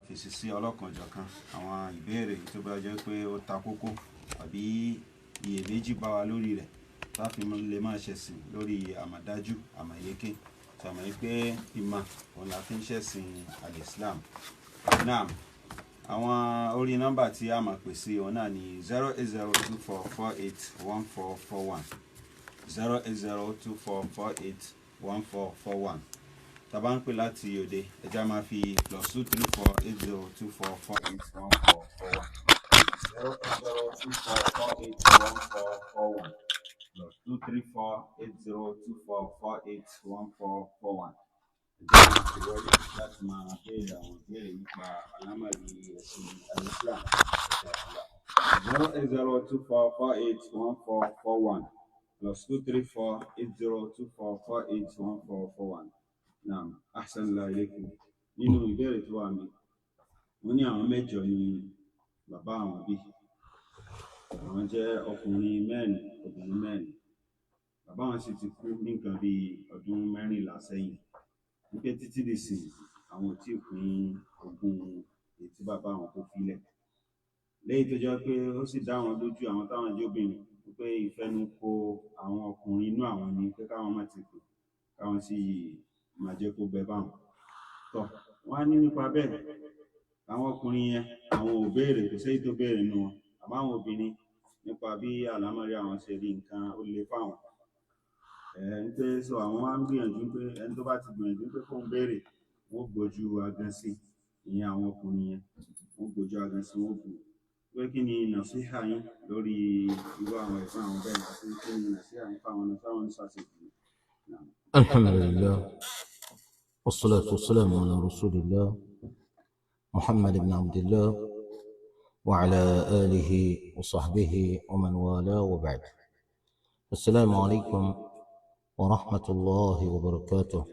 fèsì sí ọlọ́kanòjọ̀kan àwọn ìbéèrè tó bá jẹ́ pé ó ta kókó àbí iyèméjì bá wa lórí rẹ̀ láti lè máa ṣẹ̀sìn lórí àmọ̀dájú àmọ̀yéké sàmọ̀ pé ìmọ̀ òun la fi ń ṣẹ̀sìn al-Islam. Náà àwọn orí nọ́mbà tí a máa pè sí òun náà ní 08024481441 08024481441. Tàbá ń pè láti òde ẹja máa fi +2348024481441 08024802441 láti máa béèrè àwọn ìbéèrè nípa àlámọ̀rí ẹ̀sìn al-Islam. 08024481441 +2348024481441. Naam, ahsanallahu ilaykum. Nínú ìbéèrè tó wà mí, wọ́n ní àwọn mẹ́jọ ni bàbá àwọn bí. Àwọn jẹ́ ọkùnrin mẹ́rin, obìnrin mẹ́rin. Bàbá wọn sì ti kú ní nǹkan bí ọdún 14 sẹ́yìn. Wípé títí di sìn àwọn tí pín ogún ètí bàbá wọn kó filẹ̀. Lẹ́yìn tó jẹ́ pé ó sì dá wọn lójú àwọn táwọn jẹ́ obìnrin wípé ìfẹ́nukò àwọn ọkùnrin inú àwọn ni pé káwọn má ti kú, káwọn sì máa jẹ́ kó bẹ báwọn. Tọ́ wọ́n á ní nípa bẹ́ẹ̀ àwọn ọkùnrin yẹn àwọn ò béèrè, kò sí tó béèrè nínú wọn, àmọ́ àwọn obìnrin nípa bí àlámọ̀rí àwọn ṣe rí nǹkan ó le fáwọn. Nípé sọ àwọn wá ń gbìyànjú pé ẹni tó bá ti gbìyànjú pé kó ń béèrè wọ́n gbójú agan sí, ìyẹn àwọn ọkùnrin yẹn wọ́n gbójú agan sí wọn kù. Pé kí ni nàṣíhà yín lórí irú àwọn ẹ̀fọn àwọn bẹ́ẹ̀ àti kí ni nàṣíhà yín fáwọn táwọn ń ṣàṣejù? Alhamdulillah, wassalatu wassalamu ala rasulillah Muhammad ibn Abdullah wa ala alihi wa sahbihi wa man wala wa ba'd. Assalamu alaikum wa rahmatullahi wa barakatuh.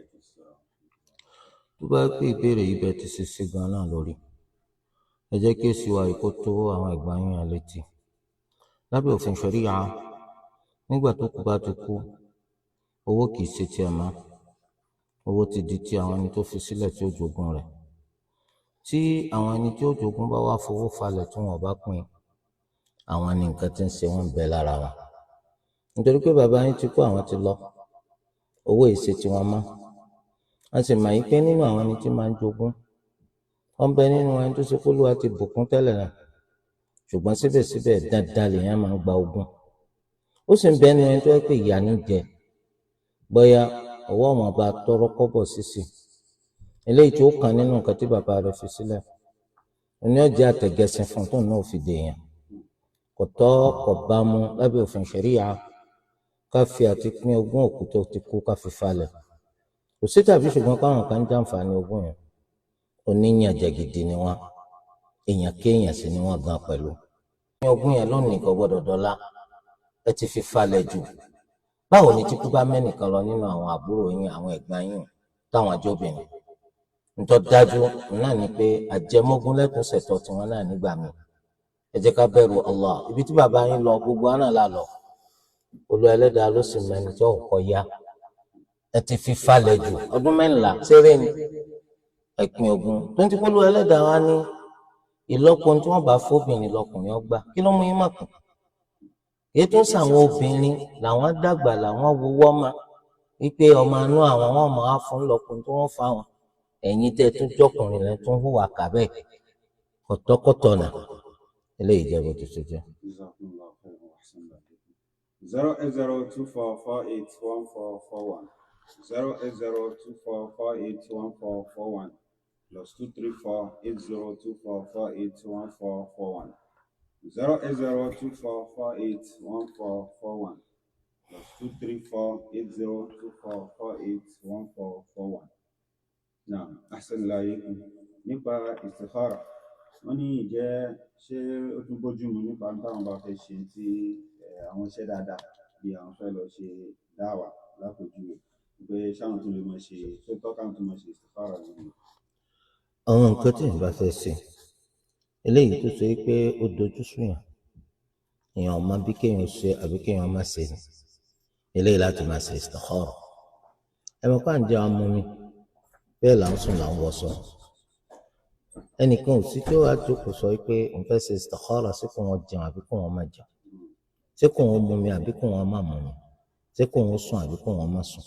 Tó bá pé ìbéèrè yìí bẹ́ẹ̀ ti ṣe gan-an lórí, ẹ jẹ́ kí èsì wa kó tó àwọn ẹ̀gbọ́n yín létí. Lábẹ́ òfin ṣẹ̀ríà, nígbà tó kú bá ti kú, owó kì í ṣe tiẹ̀ mọ́. Owó ti di ti àwọn ẹni tó fi sílẹ̀ tí ó jogún rẹ̀. Tí àwọn ẹni tí ó jogún bá wá fowó falẹ̀ tí wọn bá pín, àwọn ni nǹkan tí ń ṣe wọn bẹ lára wọn. Nítorí pé bàbá yín ti kú, àwọn ti lọ, owó ìṣe tí wọn mọ́. A sì mọ̀ yí pé nínú àwọn ẹni tí máa ń jogún, wọ́n bẹ nínú ẹni tó ṣe kó Olúwa ti bùkún tẹ́lẹ̀ náà, ṣùgbọ́n síbẹ̀síbẹ̀ dáadáa lèèyàn máa ń gba ogún. Ó sì ń bẹ nínú ẹni tó yẹ pé ìyà ní jẹ, bóyá ọwọ́ ọmọ bá tọrọ kọ́bọ̀ sísì, eléyìí tí ó kàn nínú nǹkan tí bàbá rẹ̀ fi sílẹ̀, òní ọjà àtẹ̀gẹ̀sìn fún tóun náà fi dèèyàn. Kò tọ́ kò bá mu lábẹ́ òfin ṣẹ̀ríà ká fi àti pín ogún òkú tó ti kú ká fi falẹ̀. Kò sí tàbí ṣùgbọ́n káwọn kan jàǹfààní ogún yẹn, oníyànjẹ gidi ni wọ́n, èèyàn kéèyàn sì ni wọ́n gan pẹ̀lú. Ní ogún yẹn lónìí kò gbọ́dọ̀ dọ́là, ẹ ti fi falẹ̀ jù. Báwo ni tí kú bá mẹ́nìkan lọ nínú àwọn àbúrò yín, àwọn ẹ̀gbọ́n yín táwọn àjọbìnrin? Ntọ́ dájú náà ni pé àjẹmógún lẹ́kùn ṣẹ̀tọ́ tiwọn náà nígbà míì. Ẹ jẹ́ ká bẹ̀rù Allah. Ibi tí bàbá yín lọ gbogbo àná là lọ. Olúwa Ẹlẹ́dàá ló sì mẹ́ni tí ọ̀kọ̀ ya. Ẹ ti fi falẹ̀ jù ọdún 14 ṣeré ni ẹ̀pin ogún. Tó ń ti kó Olúwa Ẹlẹ́dàá wá ní ìlọ́po tí wọ́n bá fóbìnrin lọkùnrin ọgbà. Kí ló mú yín mọ̀ kàn? Èyí tó ń sàwọn obìnrin làwọn dàgbà làwọn wúwọ́ ma wípé ọmọ inú àwọn wọn máa fún lọkùnrin tó wọ́n fáwọn. Ẹ̀yin tẹ́ tún jọkùnrin rẹ̀ tún hùwà kàbẹ́ kọ̀tọ́kọ̀tọ̀ náà. Eléyìí jẹ́ bó ti ṣe jẹ́. 08024481441 08024481441 +2348024481441 08024481441 +2348024481441. Naam, ahsanallahu ilaykum. Nípa istikhara, wọ́n ní ìjẹ́ ṣé ó tún bójúmu nípa táwọn bá fẹ́ ṣe tí àwọn iṣẹ́ dáadáa bí àwọn fẹ́ lọ ṣe dáwà lápòjúwe pé ṣáwọn tó lè máa ṣe tó tọ́ka tó máa ṣe istikhara nínú. Àwọn nǹkan tí èèyàn bá fẹ́ ṣe, eléyìí tó ṣe pé ó dojú sùnyàn, èèyàn máa bí kéèyàn ṣe àbí kéèyàn má ṣe ni, eléyìí láti máa ṣe istikhara. Ẹ mọ̀ pé à ń jẹ́ ọmọ mi, bẹ́ẹ̀ là ń sùn là ń wọṣọ. ẹnìkan ò sí tí ó wá jókòó sọ pé òun fẹ́ ṣe istikhara sí kò wọ́n jẹun àbí kò wọ́n má jẹun, ṣé kò wọ́n mu mi àbí kò wọ́n má mu mi, ṣé kò wọ́n sùn àbí kò wọ́n má sùn.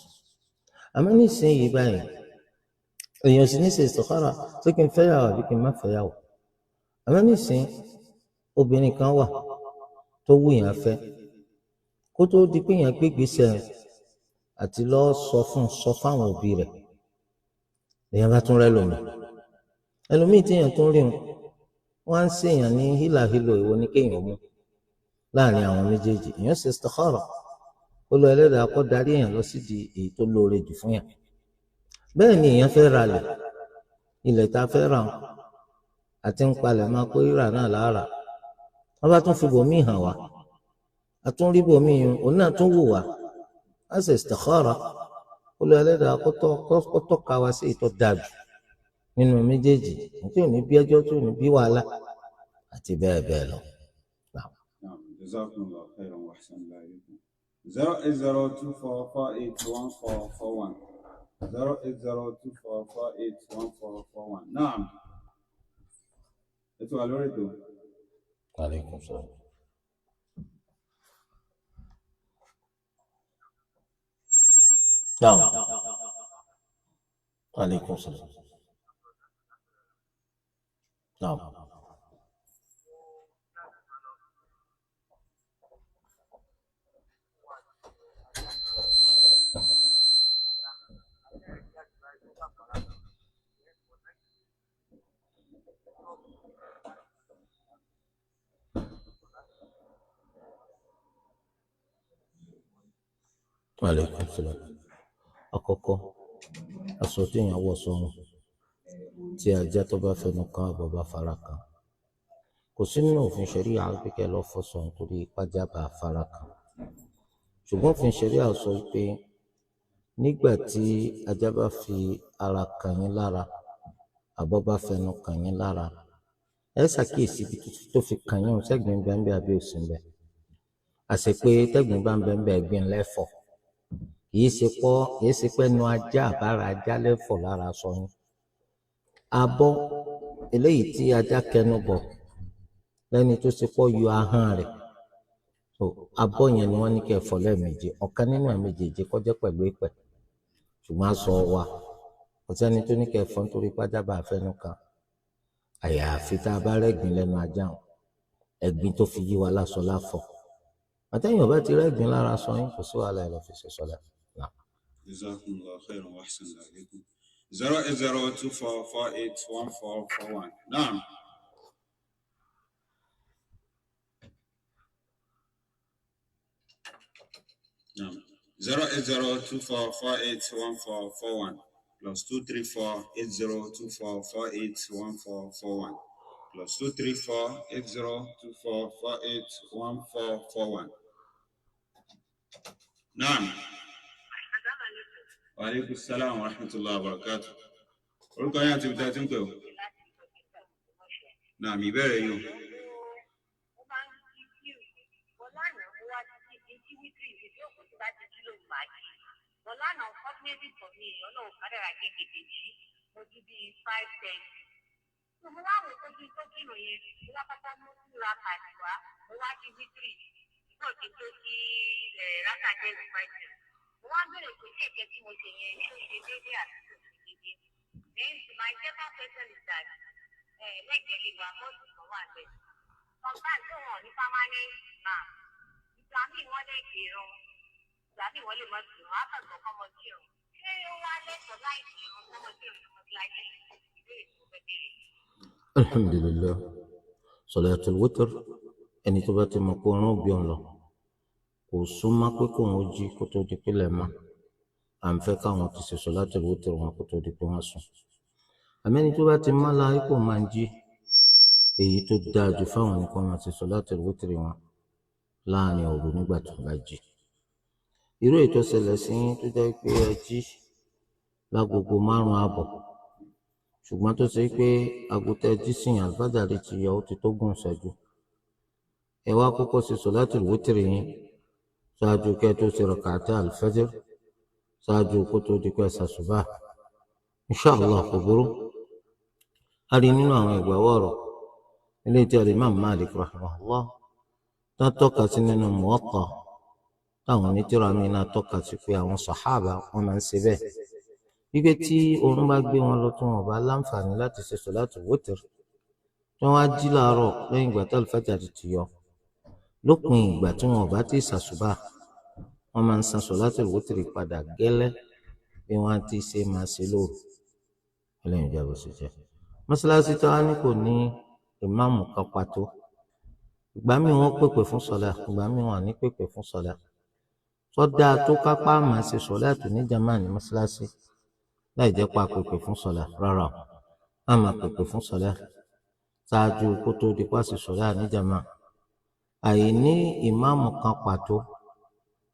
àmọ́ nísìnyí báyìí èèyàn sì ní ṣe istikhara ṣé kí n fẹ́yàwó àbí kí n má fẹ́yàwó. àmọ́ nísìnyí obìnrin kan wà tó wù yàn fẹ́, kó tó di pé yàn gbégbèsè àti lọ sọ fáwọn òbí rẹ̀ èèyàn bá tún rẹ́ lómi ẹlòmíì tí èèyàn tún rí wọn á ń ṣèyàn ní hílàhílò ìwọ ní kéèyàn mú láàrin àwọn méjèèjì. èèyàn ṣe istikhara ó lọ Ẹlẹ́dàá kó darí èèyàn lọ sídìí èyí tó lóore jù fún yàn. bẹ́ẹ̀ ni èèyàn fẹ́ ra ilẹ̀ tá a fẹ́ rà wọn àti ń palẹ̀ máa pé rírà náà láàrà, wọ́n bá tún fi bòmíì hàn wá, a tún rí bòmíì òun náà tún wù wá, á ṣe istikhara ó lọ Ẹlẹ́dàá kó tọ́ka wá sí èyí tó dáa jù nínú méjèèjì tí ò ní bí ẹjọ́ tí ò ní bí wàhálà àti bẹ́ẹ̀ bẹ́ẹ̀ lọ. Jazakumullahu khairan wa ahsana ilaykum. 08024481441 08024481441. Naam. Ètò àlórí ètò. Alaikum salaam. Naam. Alaikum salaam. Naam. Alaikum salaam. Àkọ́kọ́, aṣọ tí èèyàn wọ̀ sọ́run tí ajá tó bá fẹnu kan àbọ̀ bá fara kan, kò sí nínú òfin ṣẹ̀ríà pé kẹ́ lọ fọṣọ nítorí pájá bá fara kan. ṣùgbọ́n òfin ṣẹ̀ríà sọ pé nígbà tí ajá bá fi ara kàn yín lára àbọ̀ bá fẹnu kàn yín lára, ẹ ṣàkíyèsí ibi tó fi kàn yín sẹ́gbìn bẹ́ẹ̀ àbí òsì ń bẹ. àṣepé tẹ́gbìn bá ń bẹ ẹ̀gbin lẹ́fọ̀, kìí ṣe pé nu ajá àbára ajá lẹ́fọ̀ lára sọ yín. abọ́ eléyìí tí ajá kẹnu bọ̀ lẹ́ni tó ṣe pọ̀ yọ ahọ́n rẹ̀, abọ́ yẹn ni wọ́n ní kẹ́ fọ̀ lẹ́ẹ̀mejì, ọ̀kan nínú àméjèèjì kó jẹ́ pẹ̀lú ìpẹ̀, ṣùgbọ́n aṣọ wa kò sẹ́ni tó ní kẹ́ fọ̀ nítorí pájá bá fẹnu kan, àyàfi tá a bá rẹ́gbìn lẹ́nu ajá wọn, ẹ̀gbin tó fi yí wa lásọ láfọ̀. àtẹ̀yìn ọba ti rẹ́gbìn lára sọ yín, kò sí wàhálà ẹ̀ lọ fi ṣe sọ́lá. Jazakumullahu khairan wa ahsana ilaykum. 08024481441. Naam. Naam. 08024481441 plus 2348024481441 plus 2348024481441. Naam. Wa alaikum salam wa rahmatullahi wa barakatuh. Orúkọ yín àti ibi tí a ti ń pè ọ́. Naam, ìbéèrè yín o. Lánàá unfortunately for me, Ọlọ́run kádàrá kékeré jí mo jí bíi 5:10. Mo wá wò kójú tó kírun yẹn, mo wá pátá mú ra kàdùá, mo wá jí wítìrì, nígbà tí tó kí rákàjẹ́ ìpàdé. Mo wá bẹ̀rẹ̀ pé ṣé ìjẹ́ tí mo ṣe yẹn ṣó ṣe déédéé àti kò ṣe déédéé. Then my second question is that lẹ́gẹ̀ẹ́ lè wà mọ́tò kan wà bẹ́ẹ̀. Sometimes tó wọ̀n ní permanent náà, ìgbà míì wọ́n lè gbèrò. Ìgbàmí wọ́n lè máa dùn á kàn kọ́kọ́ mọ sí ọ̀run. Ṣé ó wá lẹ́tọ̀ọ́ láì sí irun kọ́mọ sí ọ̀run lọ́mọ sí láyé ìbéèrè tó fẹ́ béèrè? Alhamdulillah, salatul witr, ẹni tó bá ti mọ̀ pé ọ̀run bí òun lọ kò súnmọ́ pé kò wọ́n jí kó tó di pé lẹ́ẹ̀ma, à ń fẹ́ káwọn ti ṣe salatul witr wọn kó tó di pé wọ́n sùn. àmẹ́ni tó bá ti mọ́ la ipò máa ń jí, èyí tó dáa jù fáwọn nìkan máa ṣe salatul witr wọn láàrin òru nígbà tó bá jí. irú ètò ṣẹlẹ̀ sí tó jẹ́ pé ẹ jí lágogo 5:00 ṣùgbọ́n tó ṣe pé àgùntàn jí sìn àlùfájàrí ti yọ ó ti tó gùn ṣẹ́jú, ẹ wá kọ́kọ́ ṣe solatul wítìrì yín ṣáájú kẹ́ tó ṣe rak'ata al-fajr ṣáájú kó tó di pé ṣàṣùbà. Inshallah kò burú, a rí nínú àwọn ìgbàwọ́ ọ̀rọ̀ ilé tí Imam Malik rahimahullah tó tọ́ka sí nínú Muwatta táwọn onítìrọ mi náà tọ́ka sí pé àwọn sàhábà wọn máa ń ṣe bẹ́ẹ̀ wípé tí oorun bá gbé wọn lọ tí wọn bá láǹfààní láti ṣe sọ̀láàtù wítìr tí wọn á jí láàárọ̀ lẹ́yìn ìgbà tí àlùfájàrí ti yọ lópin ìgbà tí wọn ò bá ti ṣàṣùbà wọn máa ń san sọ̀láàtù wítìr padà gẹ́lẹ́ bí wọn ti ṣe máa ṣe lóru lẹ́yìn ìjábọ̀ sí jẹ́ mọ́ṣáláṣí tó wá ní kò ní ìmáàmù kan pàtó ìgbà míì wọ́n pèpè fún sọ̀lá ìgbà míì wọ́n ní pèpè fún sọ̀lá tó dáa tó kápá máa ṣe sọ̀lá tó ní jàmáà ní mọ́ṣáláṣí láì jẹ́ pa pèpè fún sọ̀lá rárá o á máa pèpè fún sọ̀lá ṣáájú kó tó di pàṣẹ sọ̀lá ní jàmáà àìní ìmáàmù kan pàtó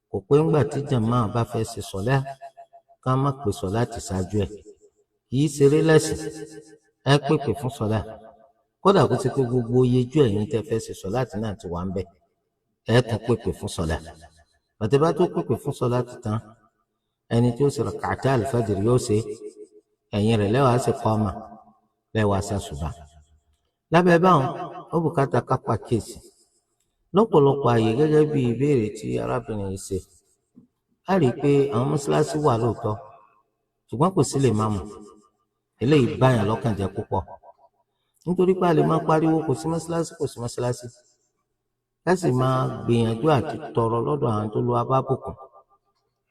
kò pé ńgbà tí jàmáà bá fẹ́ ṣe sọ̀lá ká má pè sọ̀lá ti ṣáájú ẹ̀ kì í ṣeré lẹ́sìn ẹ pèpè fún sọ̀lá kódà kó ti pé gbogbo iyejú ẹ̀yin tẹ́ fẹ́ ṣe sọ̀láàtì náà ti wà ń bẹ̀ ẹ tún pèpè fún sọ̀lá bàtẹ́ bá tó pèpè fún sọ̀láàtì tán ẹni tí ó sì rak'ata al-fajr yóò ṣe ẹ̀yìn rẹ̀ lẹ́wàá sì kọ́ ọmọ lẹ́wàá ṣàṣùbà lábẹ́ báwọn ó bùkátà kápá kéèsì lọ́pọ̀lọpọ̀ àyè gẹ́gẹ́ bí ìbéèrè tí arábìnrin yìí ṣe á rí i pé àwọn mọ́ṣáláṣí wà lóòótọ́ ṣùgbọ́n kò sí lè máa mú eléyìí báyàn lọ́kàn jẹ́ púpọ̀ nítorí pé a lè máa pariwo kò sí mọ́ṣáláṣí kò sí mọ́ṣáláṣí láti máa gbìyànjú àti tọrọ lọ́dọ̀ àwọn tó lo abábùkún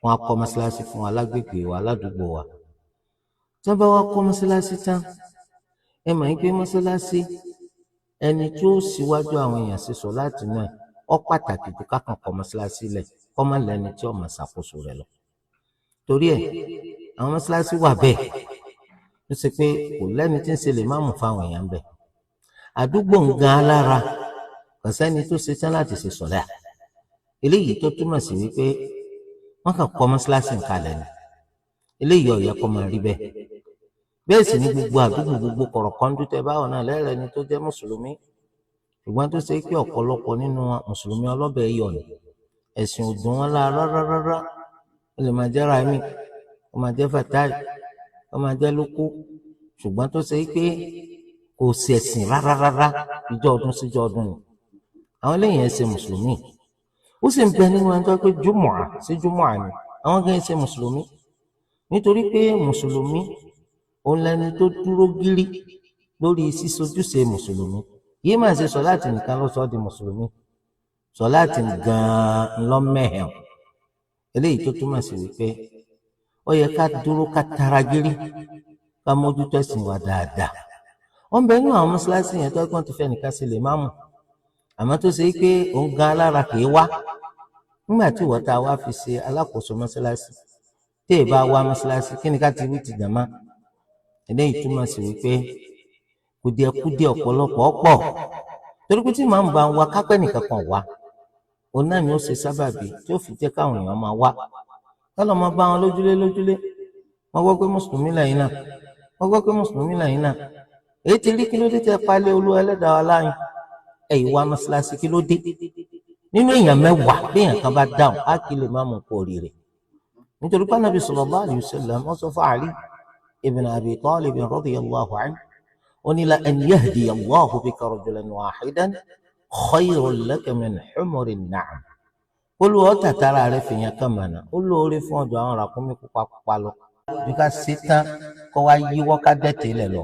wọn á kọ́ mọ́ṣáláṣí fún wa lágbègbè wa ládùúgbò wa tí wọ́n bá wá kọ́ mọ́ṣáláṣí tán ẹ mọ̀ ní pé mọ́ṣáláṣí ẹni tí ó síwájú àwọn èèyàn ṣe sọ̀láàtì náà ó pàtàkì jù ká kàn kọ́ mọ́ṣáláṣí lẹ̀ kọ́ má lẹ́ni tí ó máa ṣàkóso rẹ̀ lọ torí ẹ̀ àwọn mọ́ṣáláṣí wà bẹ́ẹ̀ ó ṣe pé kò lẹ́ni tí ń ṣe lè má mú fáwọn èèyàn bẹ́ẹ̀ àdúgbò ń gan alára kò sẹ́ni tó ṣe tán láti ṣe sọ̀lá eléyìí tó túmọ̀ sí wípé wọ́n kàn kọ́ mọ́ṣáláṣí nǹkalẹ̀ ni eléyìí ó yẹ kó máa rí bẹ́ẹ̀ bẹ́ẹ̀ sì ní gbogbo àdúgbò gbogbo kọ̀rọ̀kọ́ndú tẹ báwọn náà lẹ́rẹ̀ ni tó jẹ́ mùsùlùmí ṣùgbọ́n tó ṣe pé ọ̀pọ̀lọpọ̀ nínú mùsùlùmí ọlọ́bẹ̀ yọ̀ ni ẹ̀sìn ò dùn wọn lára rárá ó lè máa jẹ́ Ràmí ó máa jẹ́ Fatai ó máa jẹ́ Lókó ṣùgbọ́n tó ṣe pé kò sí ẹ̀sìn rárá ìjọ ọdún síjọ ọdún ni àwọn eléyìí ẹ̀ ṣe mùsùlùmí ó sì ń bẹ nínú ẹjọ́ pé jùmọ̀à sí jùmọ̀à ni àwọn gan ṣe mùsùlùmí nítorí pé mùsùlùmí òun lẹni tó dúró gírí lórí sísojúṣe mùsùlùmí yìí máa ṣe sọ̀láàtì nìkan ló sọ ọ́ di mùsùlùmí sọ̀láàtì gan-an lọ́mẹ̀hẹ̀m eléyìí tó túmọ̀ sí wípé ó yẹ ká dúró ká tara gírí ká mójútó ẹ̀sìn wa dáadáa wọ́n bẹ nínú àwọn mọ́ṣáláṣí yẹn tó ẹ̀gbọ́n ti fẹ́ nìkan sí lè má mú àmọ́ tó ṣe pé òun gan alára kì í wá nígbà tí ìwọ́ta wá fi ṣe alákòóso mọ́ṣáláṣí tí ì bá wá mọ́ṣáláṣí kí ni ká ti wí ti jàmá eléyìí túmọ̀ sí wípé kùdìẹ̀kùdìẹ̀ ọ̀pọ̀lọpọ̀ pọ̀ torí pé tí màá ń bá wa kápẹ́ nìkan kan wá òun náà ni ó ṣe sábàbí tí ó fi jẹ́ káwọn èèyàn máa wá kálọ̀ máa bá wọn lójúlé wọ́n gbọ́ pé mùsùlùmí lẹ́yìn náà wọ́n gbọ́ pé mùsùlùmí lẹ́yìn náà èyí ti rí kí ló dé tẹ́ palẹ̀ Olúwa Ẹlẹ́dàá wa láyìn ẹ̀yìn wá mọ́ṣáláṣí kí ló dé nínú èèyàn mẹ́wàá bí èèyàn kan bá dáhùn á kì í lè má mú kó oríire nítorí pé Ànábì sallallahu alayhi wa sallam wọ́n sọ fún Ali ibn Abi Talib radiyallahu anhu ó ní la an yahdiya Allahu bika rajulan wahidan khayrun laka min humuri na'am Olúwa tàtàrà rẹ̀ fìyàn kan mọ̀nà ó lóore fún ọjọ́ àwọn ràkúnmí pupa lọ bí ká ṣe tán kó wá yíwọ́ ká dẹ́tẹ̀ lẹ̀ lọ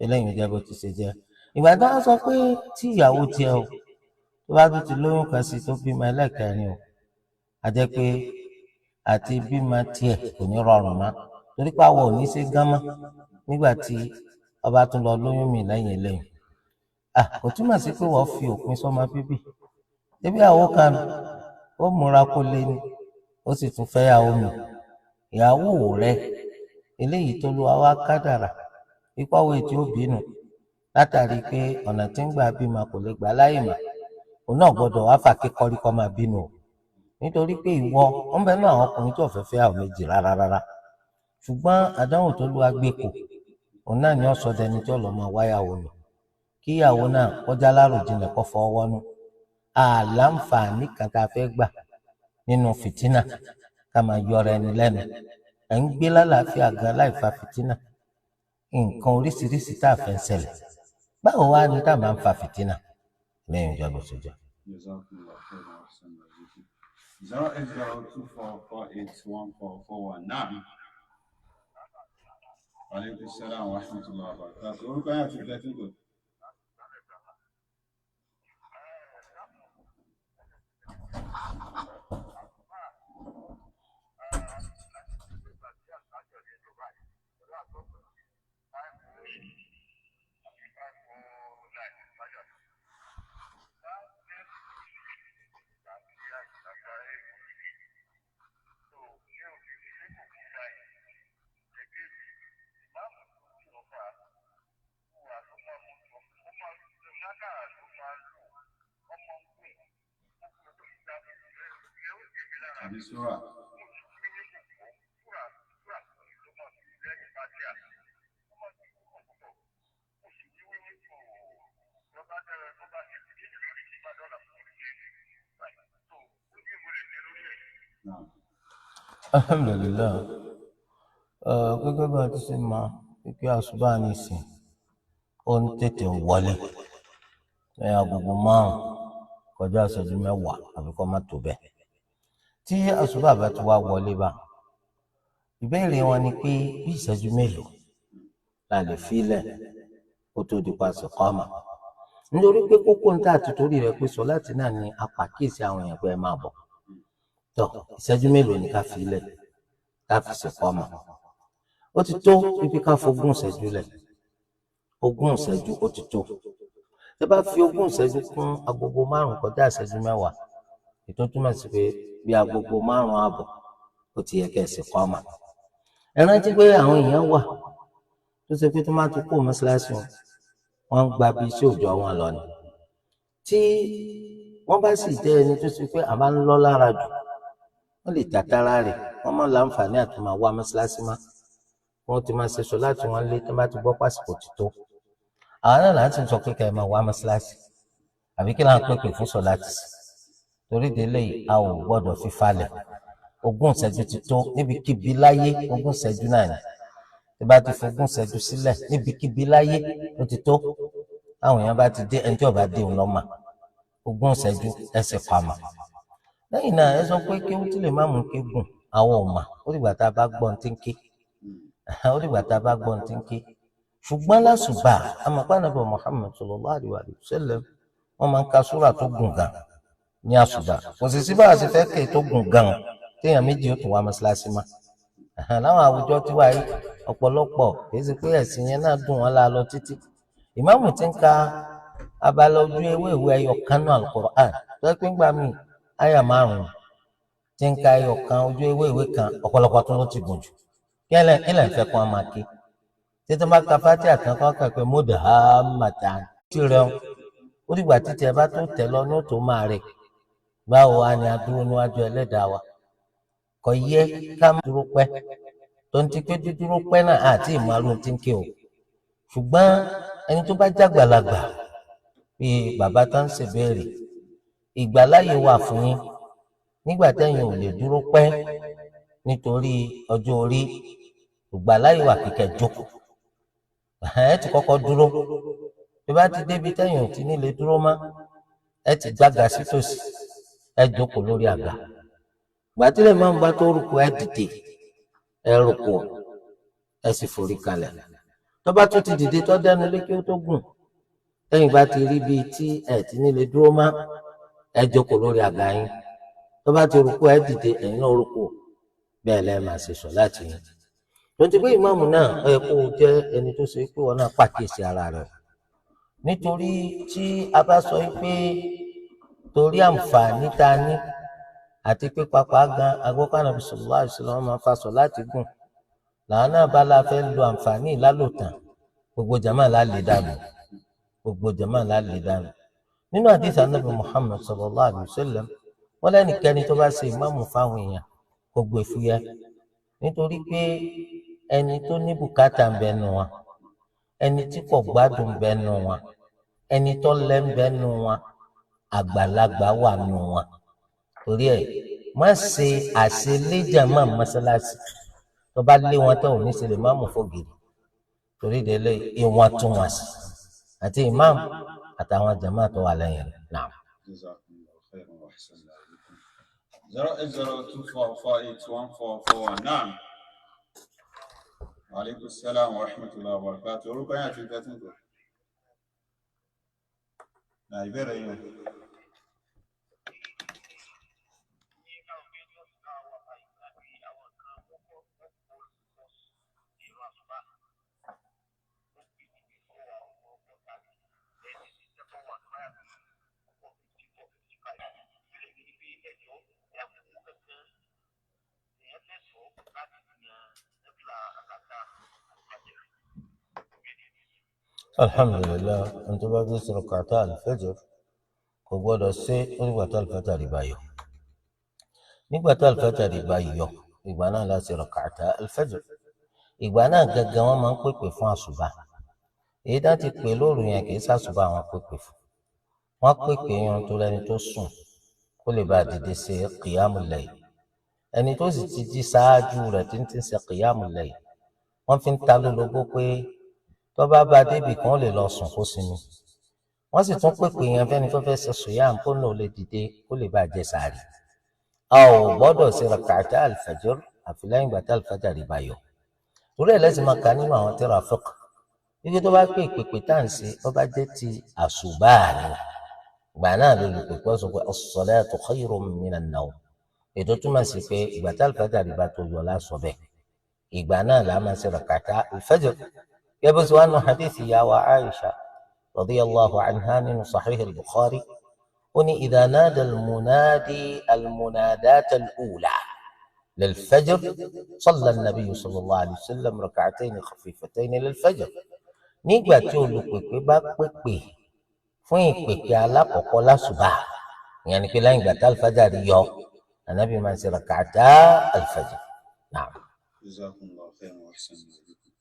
eléyìí jẹ́ bó ti ṣe jẹ́ ìgbà tó wọ́n sọ pé tí ìyàwó tiẹ̀ o tó bá tún ti lóyún kan sí tó bímọ ẹlẹ́kẹrin o a jẹ́ pé àti bímọ tiẹ̀ kò ní rọrùn mọ́ torí pé àwọn ò ní ṣe gán mọ́ nígbà tí ọba tún lọ lóyún mi lẹ́yìn eléyìí kò túmọ̀ sí pé wọ́n fi òpin sọ́mọ bíbí débi àwọn kan ó múra kó lé ní ó sì tún fẹ́ yàwó mi ìyàwó rẹ̀ eléyìí tó lu àwa kádàrà ìpàwọ̀ ètí ó bínú látàrí pé ọ̀nà tí ń gbà bímọ kò lè gbà láyè mà òun náà gbọ́dọ̀ wá fà kíkọ́rí kọ́ máa bínú o nítorí pé ìwọ wọn bẹ náà àwọn ọkùnrin tó fẹ́ fẹ́ àwọn méjì rárá ṣùgbọ́n àdánwò tó lu agbéko òun náà ni ó sọ dẹni tí ó lọ máa wáyàwó mi kíyàwó náà kọjá láròjinlẹ̀ kọ́ fọ́ wọnú àlàǹfààní kan tá a fẹ́ gbà nínú fìtínà ká máa yọra ẹni lẹ́nu ẹ̀ ń gbé lálàáfíà gan láì fa fìtínà nǹkan oríṣiríṣi tá a fẹ́ ń ṣẹlẹ̀ báwo wá ní tá a máa ń fa fìtínà lẹ́yìn ìjọba ìṣèjọ. Jazakumullah khairan wa ahsanallahu ilaykum. 08024481441. Naam. Wa alaykum salaam wa rahmatullahi wa barakatuh. Orúkọ yẹn àti ìgbẹ́tí kò. Àbí sura. Naam. Alhamdulillah. Gẹ́gẹ́ bá a ti ṣe máa pípé àṣùbà ní ìsìn ó ń tètè wọlé lẹ́yìn agogo 5 kọjá ìṣẹ́jú 10 àbí kó má tó bẹ́ẹ̀. Tí àṣùbà bá ti wá wọlé bá ìbéèrè wọn ni pé bí ìṣẹ́jú mélòó la lè filẹ̀ kó tó di pa ìsìkámà, nítorí pé kókó ń tà àti torí rẹ̀ pé sọ láti náà ni apàkíyèsí àwọn èèyàn pé ẹ máa bọ̀ tó ìṣẹ́jú mélòó ni ká filẹ̀ ká fi ìsìkámà. Ó ti tó pípé ká fogún ìṣẹ́jú lẹ̀, ogún ìṣẹ́jú ó ti tó. Tẹ́ bá fi ogún ìṣẹ́jú kún agogo 5 kọjá ìṣẹ́jú 10 ètò túmọ̀ sí pé bí agogo 5 àbọ̀ ó ti yẹ kẹ́ ìsìkámà. Ẹ rántí pé àwọn èèyàn wà tó ṣe pé tó máa ti kó mọ́ṣáláṣí wọn ń gba bí iṣẹ́ òòjọ́ wọn lọ ni. Tí wọ́n bá sì jẹ́ ẹni tó ṣe pé àbá ń lọ lára jù wọ́n lè tàtàrà rẹ̀ wọ́n máa láǹfààní àti máa wá mọ́ṣáláṣí má wọ́n ti máa ṣe sọ láti wọn lé tó bá ti gbọ́ pásìkò ti tó. Àwọn náà láti sọ pé kẹ́ ẹ máa wá mọ́ṣáláṣí àbí kí láwọn pèpè fún sọ láti sí. Torí délé yìí a ò gbọ́dọ̀ fi falẹ̀, ogún ìṣẹ́jú ti tó níbikíbi láyé, ogún ìṣẹ́jú náà ni. Tí bá ti fogún ìṣẹ́jú sílẹ̀ níbikíbi láyé ó ti tó. Àwọn èèyàn bá ti dé ẹni tí ó bá dé òun lọ́mà ogún ìṣẹ́jú ẹsẹ̀ pamọ́. Lẹ́yìn náà ẹ sọ pé kí ó tí lè má mú ké gùn àwọn ọ̀mà ó dìgbà tá a bá gbọ́n tí ń ké ó dìgbà tá a bá gbọ́n tí ń ké. Ṣùgbọ́n lásùbà àmọ̀pá Ànábì Muhammad sallallahu alaihi wa sallam wọ́n máa ń ka súrà tó gùn gan ní àsùbà. Kò sì sí bá a ṣe fẹ́ ké tó gùn gan téèyàn méjì ó tún wá mọ́ṣáláṣí má. Láwọn àwùjọ tí wà yìí ọ̀pọ̀lọpọ̀ kìí ṣe pé ẹ̀sìn yẹn náà dùn wọn la lọ títí. Ìmáàmù ti ń ka abala ojú ewé ìwé ẹyọ kan náà Al-Qur'an tó yẹ pé ńgbà míì àyà 5 ti ń ka ẹyọ kan ojú ewé ìwé kan ọ̀pọ̀lọpọ̀ tó ló ti gùn jù. Kí lẹ̀ ń fẹ́ kó a máa ké? Títí bá ka Fátíhà tán kọ́ kàn pé Mudhammatan tí rẹ̀ ó dìgbà títí ẹ bá tó tẹ̀ lọ ní ó tó máa rẹ̀. Báwo wá ni a dúró níwájú Ẹlẹ́dàá wa? Kò yẹ ká má dúró pẹ́ tó ń ti pé dúdúró pẹ́ náà àti ìmọ̀rún ti ń ké o. Ṣùgbọ́n ẹni tó bá jágbàlagbà bíi bàbá tó ń ṣèbéèrè ìgbàláyè wà fún yín nígbà tẹ́yin ò lè dúró pẹ́ nítorí ọjọ́ orí, ìgbàláyè wà kíkẹ́ jókòó. Ẹ ti kọ́kọ́ dúró bí bá ti débi tẹ́yin ò ti ní lè dúró mọ́ ẹ ti gbága sí tòsí ẹ jókòó lórí àga. Gbàtílẹ̀ máa ń bá tó rúkú ẹ dìde ẹ rúkú ẹ sì forí kalẹ̀. Tó bá tún ti dìde tó dẹnu lé kí ó tó gùn lẹ́yìn bá ti rí bíi tí ẹ ti ní lè dúró mọ́ ẹ jókòó lórí àga yín. Tó bá ti rúkú ẹ dìde ẹ̀yin náà rúkú bẹ́ẹ̀ lẹ́ẹ̀ máa ṣe sọ láti yín. Lọ́tí pé ìmáàmù náà ó yẹ kó jẹ́ ẹni tó ṣe pé wọn náà pàkíyèsí ara rẹ̀, nítorí tí a bá sọ pé torí àǹfààní tá a ní àti pé pápá gan agbọ́kọ̀ Ànábì sallallahu alaihi wasallam máa fa sọ láti gùn làwọn náà bá la fẹ́ lo àǹfààní ìlálòtàn gbogbo jàmáà lálẹ́ dànù gbogbo jàmáà lálẹ́ dànù. Nínú àdìsí Ànábì Muhammad sallallahu alaihi wasallam wọ́n lẹ́nìkẹ́ni tó bá ṣe ìmáàmù fáwọn èèyàn kó gbé fúyẹ́, nítorí pé ẹni tó ní bùkátà ń bẹ nù wọn, ẹni tí kò gbádùn ń bẹ nù wọn, ẹni tó lẹ́ ń bẹ nù wọn, àgbàlagbà wà nù wọn. Torí ẹ̀ má ṣe àṣeléjàmá mọ́sálásí tó bá lé wọn tó ò ní ṣe lè má mú fògiri. torí délé ìwọ̀ntúnwọ̀nsì àti imam àtàwọn jama tó wà lẹ́yìn rẹ̀ náà. Jazakumullahu khairan wa ahsanallahu ilaykum. 08024481441. Naam. Wa alaikum salam wa rahmatullahi wa barakatuh. Orúkọ yín àti ìgbà tí ń tọ́. Náà ìbéèrè yín o. alhamdulillah ẹni tó bá gbé sí rak'ata al-fajr kò gbọdọ̀ ṣe nígbà tí al-fajr bá yọ. nígbà tí al-fajr bá yọ ìgbà náà láti rak'ata al-fajr. ìgbà náà gẹ́gẹ́ wọ́n máa ń pèpè fún àṣùbà. èyí dá ti pè lóru yẹn kì í ṣàṣùbà wọn pèpè fún. wọ́n pèpè yẹn tó lẹ́ni tó sùn kó lè bá dìde ṣe qiyamul layl. ẹni tó sì ti jí ṣáájú rẹ̀ tí ń ti ṣe qiyamul layl wọ́n fi ń ta lólobó pé tó bá bá débì kan lè lọ sùn kó sinmi. wọ́n sì tún pèpè yẹn fẹ́ni tó fẹ́ ṣe sùyàm kó náà lè dìde kó lè bá jẹ sààrì. a ò gbọ́dọ̀ ṣe rak'ata al-fajr àfi lẹ́yìn ìgbà tí al-fajr bá yọ. torí ẹ̀ lẹ́sìn máa kà nínú àwọn tírà fiqh ibi tó bá pè ìpèpè tá à ń ṣe tó bá jẹ́ ti àṣùbà ni ìgbà náà ló lè pèpè sọ pé as-salatu khayrun minan nawm. ètò túmọ̀ sí pé ìgbà tí al-fajr bá tó yọ lásọ bẹ́ẹ̀ ìgbà náà là máa ṣe rak'ata al-fajr. يبدو أن حديث يا عائشة رضي الله عنها من صحيح البخاري أن إذا نادى المنادي المنادات الأولى للفجر صلى النبي صلى الله عليه وسلم ركعتين خفيفتين للفجر. nígbà tí olùpèpè bá pèpè fún ìpèpè alákọ̀ọ́kọ́ lásùbà ìyẹn ni pé lẹ́yìn ìgbà tí alifájàrí yọ ànábì máa ń ṣe rak'ata alifájàr. Naam. Jazakumullahu khairan wa ahsanallahu ilaykum.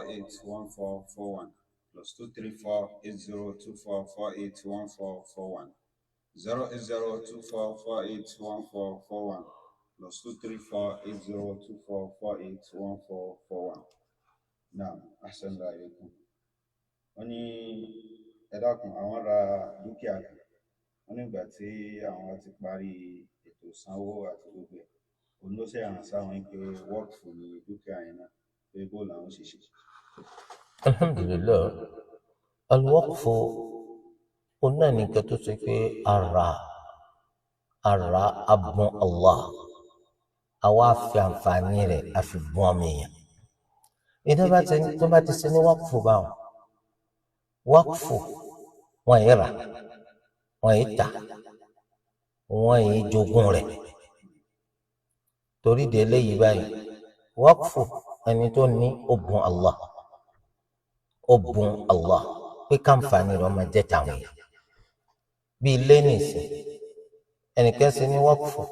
08024481441 plus 2348024481441. 08024481441 plus 2348024481441. Naam, ahsanallahu ilaykum. Wọ́n ní ẹ dákun àwọn ra dúkìá kan. Wọ́n nígbà tí àwọn ti parí ètò ìsanwó àti gbogbo ẹ̀ òun ló ṣe hàn sáwọn pé wọ́ọ̀kì ní dúkìá yẹn náà pé bó làwọn ṣe ṣe. alhamdulillah al-waqfu òun náà ní nǹkan tó ṣe pé ara abun Allah àwa fi àǹfààní rẹ̀ àfi bùn ọmọ èèyàn. ìjọba tó bá ti ṣe ní waqfu báwọn waqfu wọn yìí rà wọn yìí tà wọn yìí jogún rẹ̀. torí de eléyìí báyìí waqfu ẹni tó ní ó bùn Allah pé káǹfààní rẹ̀ máa jẹ́ tàwọn èèyàn. bí ilé nìsín ẹnìkan ṣe ní waqfu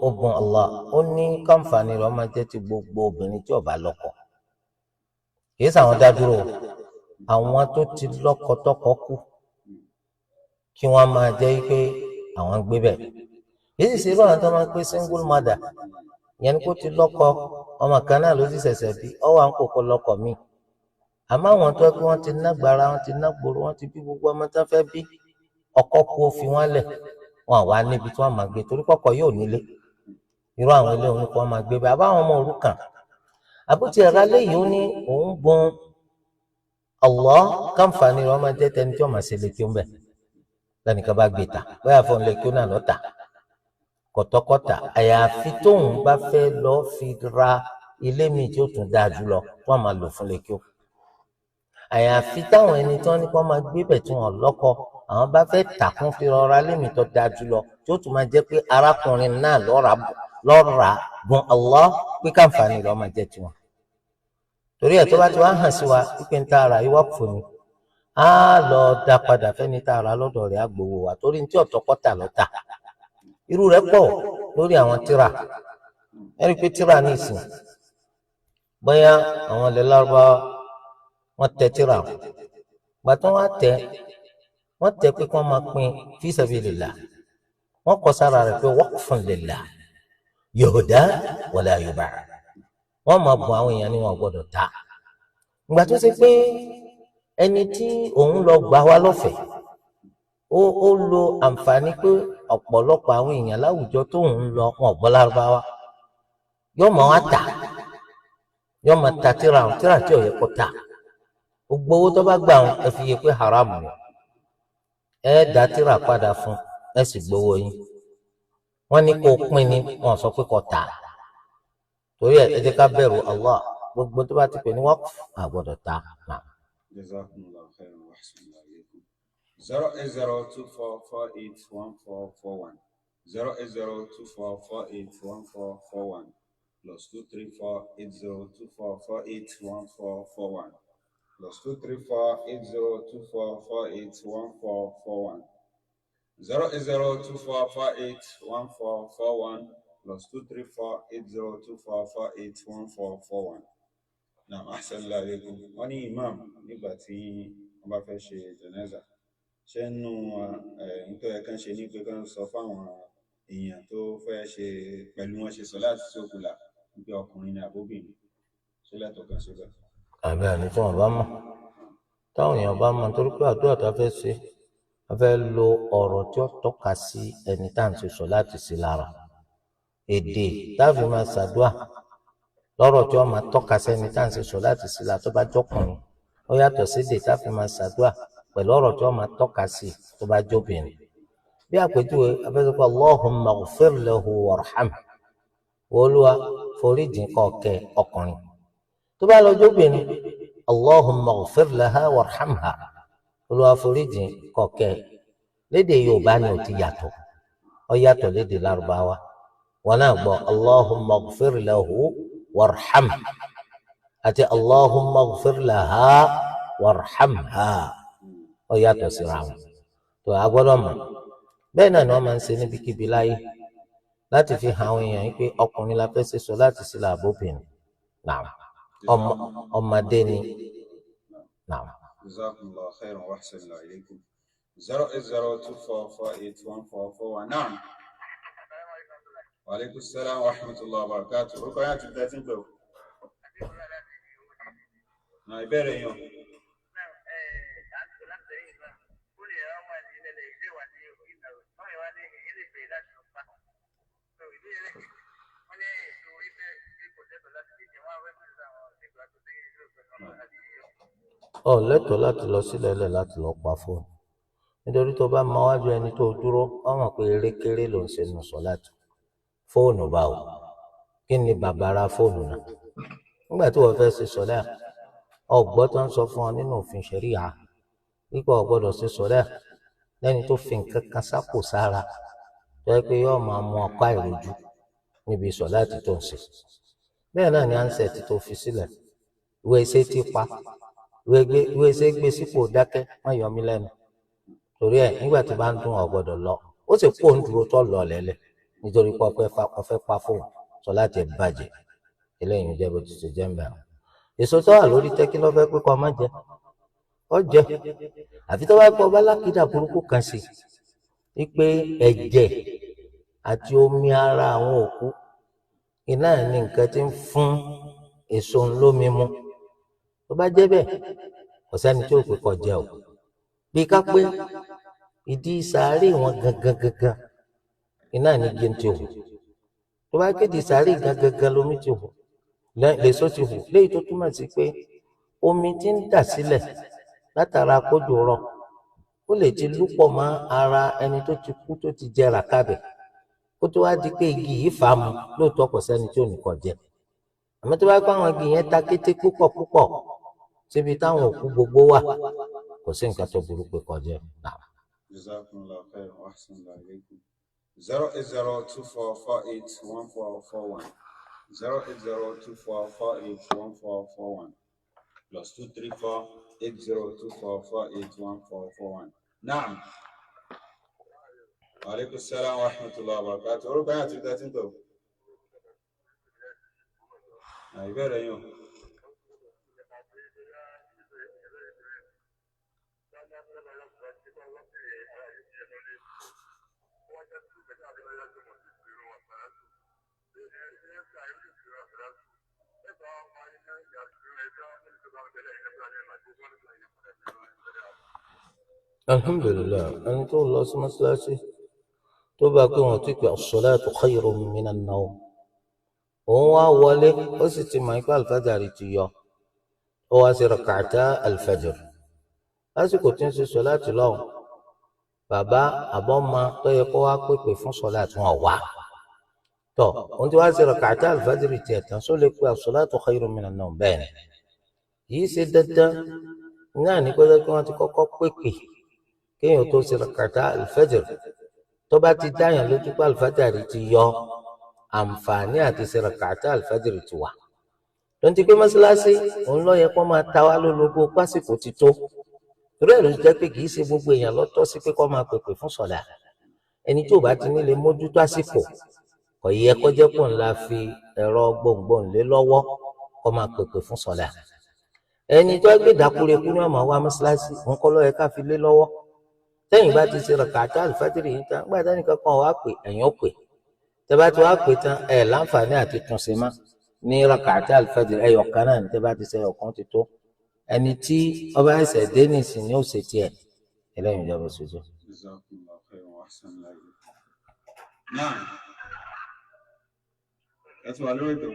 ó bùn Allah ó ní káǹfààní rẹ̀ máa jẹ́ ti gbogbo obìnrin tí ó bá lọ́kọ. kìí sàwọn dádúró àwọn tó ti lọ́kọ tọ́kọ kú kí wọ́n máa jẹ́ pé àwọn gbé bẹ́ẹ̀. èyí sì irú àwọn tó máa ń pè single mother ìyẹn ni kó ti lọ́kọ ọmọ kan náà ló sì ṣẹ̀ṣẹ̀ bí ọwọ́ à ń kókó lọ́kọ míì. àmọ́ àwọn tó kí wọ́n ti ná gbàrà wọ́n ti ná gbòòrò wọ́n ti bí gbogbo ọmọ tó fẹ́ bí ọkọ kú ó fi wọ́n lẹ̀ wọn àwa níbi tí wọ́n máa gbé torí kọ́kọ́ yóò nílé. irú àwọn ilé òun ni kí wọ́n máa gbé bẹ́ẹ̀ àbáwọn ọmọ òrukàn àbútí ẹ̀rọ alẹ́ yìí ó ní òun bùn Allah káǹfààní rẹ̀ wọ́n máa jẹ́ tẹni tí wọ́n máa ṣe lè kí ó ń bẹ̀ lẹ́nìkan bá gbé ta bóyá fún lè kí ó náà lọ́ta kọ̀tọ̀kọ̀tà àyàfi tóun bá fẹ́ lọ fi ra ilé mi tí ó tún dáa jùlọ tí wọ́n máa lò fún lè kí ó. àyàfi táwọn ẹni tí wọ́n ní kí wọ́n máa gbé bẹ̀ tí wọ́n lọ́kọ àwọn bá fẹ́ tàkún fi rọra ilé mi tó dáa jùlọ tí ó tún máa jẹ́ pé arákùnrin náà lọ́ra bùn Allah pé káǹfààní rẹ̀ máa jẹ́ tiwọn. torí ẹ̀ tó bá ti wá hàn sí wa pípé ń ta ara yìí wọ́pù ni á lọ dá padà fẹ́ni tá a ra lọ́dọ̀ rẹ̀ á gbowó wa torí ní tí ọ̀tọ́kọ́tà lọ́tà irú rẹ̀ pọ̀ lórí àwọn tíra ẹ̀rí pé tíra ní ìsìn bóyá àwọn ilẹ̀ Lárúbáwá wọ́n tẹ tíra gbàtọ́ wọ́n tẹ pé kí wọ́n máa pín fi sabilillah wọ́n kọ sára rẹ̀ pé waqfun lillah yuhda wala yubaa wọ́n máa bùn àwọn èèyàn ní wọn gbọ́dọ̀ ta ìgbà tó ṣe pé ẹni tí òun lọ gbà wá lọ́fẹ̀ẹ́ ó lo àǹfààní pé ọ̀pọ̀lọpọ̀ àwọn èèyàn láwùjọ tó ń lọ wọn gbọ́ lárúbáwá yóò máa wá tà yóò máa ta tíra tí ò yẹ kó tà gbogbo owó tó bá gbà wọn ẹ fi yé pé haram ni ẹ dá tíra padà fún ẹ sì gbowó yín wọ́n ní kó pín ní wọ́n sọ pé kó tà torí ẹ jẹ́ ká bẹ̀rù Allah gbogbo tó bá ti pè ní wọ́n àgbọ́dọ̀ ta náà. Jazakumullahu khairan wa ahsanallahu ilaykum. 08024481441 08024481441 plus 2348024481441 plus 2348024481441 08024481441 plus 2348024481441. Naam, ahsanallahu ilaykum. Wọ́n ní imam nígbà tí wọ́n bá fẹ́ ṣe janaza ṣé nínú nítorí ẹ̀ kan ṣe ní pé kán sọ fáwọn èèyàn tó fẹ́ ṣe pẹ̀lú wọn ṣe sọ láti sókùlà wípé ọkùnrin ní àbóbìnrin ṣé lẹ́tọ̀ọ́ kan ṣe bẹ́ẹ̀. àbí àní tí wọn bá mọ̀ táwọn èèyàn bá mọ̀ torí pé àdúrà tá a fẹ́ ṣe a fẹ́ lo ọ̀rọ̀ tí ó tọ́ka sí ẹni tá à ń ṣe sọ láti sí lára èdè táàfì máa ṣàdúà lọ́rọ̀ tí wọ́n máa tọ́ka sẹ́ni tá à ń ṣe sọ láti sí lára tó bá jọkùnrin ó yàtọ̀ sí èdè táàfì máa ṣàdúà pẹ̀lú ọ̀rọ̀ tí wọ́n máa tọ́ka sí tó bá jóbìnrin bí àpèjúwe abẹ́sọ̀kọ́ Allahumma ighfir lahu warhamhu Olúwa foríjì kọ̀ọ̀kẹ́ ọkùnrin tó bá lọ jóbìnrin Allahumma ighfir laha warhamha Olúwa foríjì kọ̀ọ̀kẹ́ lédè Yorùbá ni ò ti yàtọ̀ ó yàtọ̀ lédè Lárúbáwá wọn náà gbọ́ Allahumma ighfir lahu warhamhu àti Allahumma ighfir laha warhamha ó yàtọ̀ síra wọn tó a gbọ́dọ̀ mọ̀ bẹ́ẹ̀ náà ni wọ́n máa ń ṣe níbikíbi láyé láti fi hàn àwọn èèyàn pé ọkùnrin la fẹ́ ṣe sọ láti sí làbóbìnrin náà ọmọdé ni náà. Jazakumullahu khairan wa ahsanallahu ilaykum. 08024481441. Naam. Wa alaykum assalam wa rahmatullahi wa barakatuh. Orúkọ yẹn àti tẹ́tí ń pè ó. Náà ìbéèrè yẹn. ọ lẹ́tọ̀ọ́ láti lọ sílẹ̀ lẹ̀ láti lọ pa fóònù nítorí tó bá máa wájú ẹni tó dúró wọ́n mọ̀ pé erékeré ló ń ṣe nù sọ́láàtì fóònù báwo kí ni bàbára fóònù náà nígbà tí wọ́n fẹ́ ṣe sọ́lá ọgbọ́ tó ń sọ fún ọ nínú òfin ṣẹ̀ríà wípé o gbọ́dọ̀ ṣe sọ́lá lẹ́ni tó fi nǹkan kan sápò sára tó yẹ pé yóò máa mú ọkọ àìrójú níbi sọ́láàtì tó ń ṣe bẹ́ẹ̀ náà ni ansẹ̀tì tó fi sílẹ̀ ìwé iṣẹ́ ti pa ìwé iṣẹ́ gbé sípò dákẹ́ wọ́n yọ mí lẹ́nu torí ẹ̀ nígbà tí bá ń dún ọ̀gbọ́dọ̀ lọ ó sì kó ń dúró tó lọ lẹ́lẹ̀ nítorí pé ọfẹ́ pa fóun sọ láti bàjẹ́ eléyìí jẹ́ bó ti ṣe jẹ́ mbẹ́ àwọn. èso tó wà lórí tẹ́kí lọ́fẹ́ pé kọ́ má jẹ ọ jẹ àfi tó bá gbọ́ bá lákìdá burúkú kan sí i pé ẹ̀jẹ̀ àti omi ara àwọn òkú iná ní nǹkan tí ń fún èso ńlómi mu tó bá jẹ́ bẹ́ẹ̀ kò sẹ́ni tí ò pé kó jẹ o bí ká pé ìdí sàárè wọn gangan iná ní gé ti hù tó bá kéde sàárè gangan lómi ti hù lèso ti hù léyìí tó túmọ̀ sí pé omi tí ń dà sílẹ̀ látara kójò rọ̀ ó lè ti lúpọ̀ mọ́ ara ẹni tó ti kú tó ti jẹrà kábẹ̀ kó tó wá di pé igi yìí fà á mu lóòótọ́ kò sẹ́ni tí ò ní kó jẹ àmọ́ tó bá gbọ́ àwọn igi yẹn ta kété púpọ̀ síbi táwọn òkú gbogbo wà kò sí nǹkan tó burú pé kó jẹ náà. Jazakumullahu khairan wa ahsanallahu ilaykum. 08024481441 08024481441 plus 2348024481441. Naam. Wa alaykum assalam wa rahmatullahi wa barakatuh. Orúkọ yẹn àti tẹ́tí ń tò. Ìbéèrè yín o. alhamdulilayi ẹni tó lọ sí mọ́ṣáláṣí tó bá pé wọn ti pè as-salatu khayrun minan nawm òun wá wọlé ó sì ti mọ̀ pé alifájàrí ti yọ ó wá sí rak'ata alifájàr lásìkò tí ń ṣe sọláàtì lọ́wọ́ bàbá àbọ̀mọ tó yẹ kó wá pèpè fún sọláàtì wọn wá tọ òun ti wá sí rak'ata alifájàr tiẹ̀ tán só lè pe as-salatu khayrun minan nawm bẹ́ẹ̀ ni yìí ṣe dandan náà ní pẹ́ẹ́lẹ́ kí wọ́n ti kọ́kọ́ pèpè kéèyàn tó ṣe rak'ata alifájàr tó bá ti dáyàn lójú pé alifájàrí ti yọ àǹfààní àti ṣe rak'ata alifájàrí ti wà tonti pé mọ́ṣáláṣí òun ló yẹ kó máa ta wá lólobó pásìkò ti tó torí ẹ̀ ló jẹ́ pé kì í ṣe gbogbo èèyàn lọ́tọ́ sí pé kó máa pèpè fún sọ̀lá ẹni tí ò bá ti nílé mójútó àsìkò kò yẹ kó jẹ́ pò ńlá fi ẹ̀rọ gbohùngbohùn lé lọ́wọ́ kó máa pèpè fún sọ̀lá ẹni tó gbé dákúrekú ní ọmọ wa mọ́ṣáláṣí òun kọ́ ló yẹ ká fi lé lọ́wọ́ tẹ́yìn bá ti ṣe rak'ata alifájàrí yìí tán gbàdá nìkan kan wàá pè ẹ̀yìn ó pè tẹ́ bá ti wàá pè tán ẹ̀ láǹfààní àti túnṣe má ní rak'ata alifájàrí ẹyọ kan náà ní tẹ́ bá ti ṣe ẹyọ kan ti tó ẹni tí ọba ẹsẹ̀ dé nìsín ni ó ṣe tiẹ̀ ẹlẹ́yìn ìjọba ṣojú. Jazakumullahu khairan wa ahsana ilaykum. Náà ẹ ti wà lórí ètò.